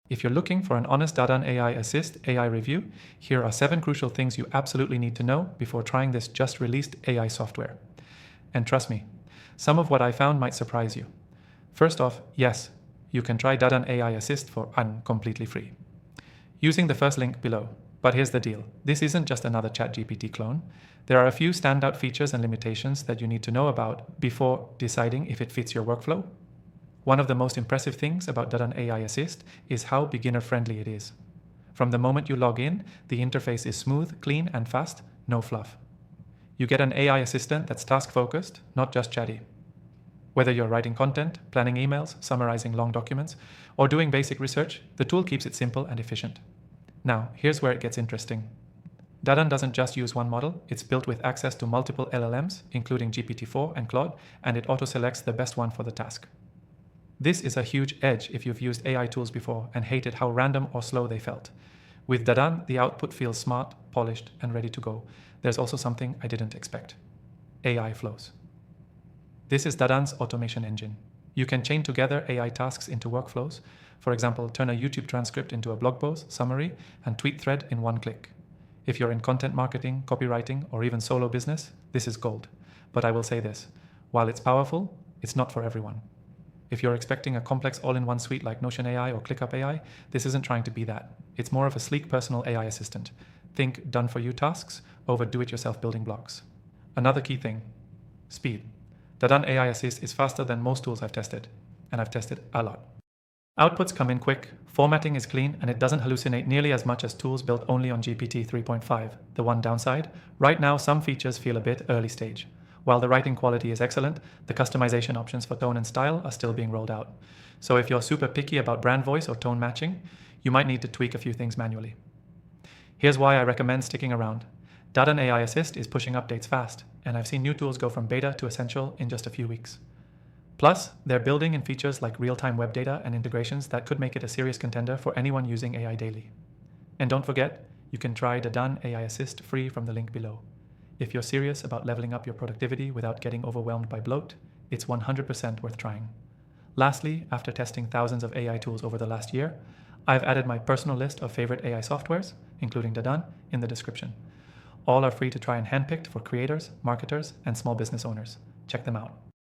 If you're looking for an honest Dadan AI Assist AI review, here are 7 crucial things you absolutely need to know before trying this just released AI software. And trust me, some of what I found might surprise you. First off, yes, you can try Dadan AI Assist for completely free, using the first link below. But here's the deal. This isn't just another ChatGPT clone. There are a few standout features and limitations that you need to know about before deciding if it fits your workflow. One of the most impressive things about Dadan AI Assist is how beginner-friendly it is. From the moment you log in, the interface is smooth, clean, and fast, no fluff. You get an AI assistant that's task-focused, not just chatty. Whether you're writing content, planning emails, summarizing long documents, or doing basic research, the tool keeps it simple and efficient. Now, here's where it gets interesting. Dadan doesn't just use one model, it's built with access to multiple LLMs, including GPT-4 and Claude, and it auto-selects the best one for the task. This is a huge edge if you've used AI tools before and hated how random or slow they felt. With Dadan, the output feels smart, polished, and ready to go. There's also something I didn't expect: AI flows. This is Dadan's automation engine. You can chain together AI tasks into workflows. For example, turn a YouTube transcript into a blog post, summary, and tweet thread in one click. If you're in content marketing, copywriting, or even solo business, this is gold. But I will say this: while it's powerful, it's not for everyone. If you're expecting a complex all-in-one suite like Notion AI or ClickUp AI, this isn't trying to be that. It's more of a sleek personal AI assistant. Think done-for-you tasks over do-it-yourself building blocks. Another key thing: speed. Dadan AI Assist is faster than most tools I've tested, and I've tested a lot. Outputs come in quick, formatting is clean, and it doesn't hallucinate nearly as much as tools built only on GPT 3.5. The one downside: right now some features feel a bit early stage. While the writing quality is excellent, the customization options for tone and style are still being rolled out. So if you're super picky about brand voice or tone matching, you might need to tweak a few things manually. Here's why I recommend sticking around. Dadan AI Assist is pushing updates fast, and I've seen new tools go from beta to essential in just a few weeks. Plus, they're building in features like real-time web data and integrations that could make it a serious contender for anyone using AI daily. And don't forget, you can try Dadan AI Assist free from the link below. If you're serious about leveling up your productivity without getting overwhelmed by bloat, it's 100% worth trying. Lastly, after testing thousands of AI tools over the last year, I've added my personal list of favorite AI softwares, including Dadan, in the description. All are free to try and handpicked for creators, marketers, and small business owners. Check them out.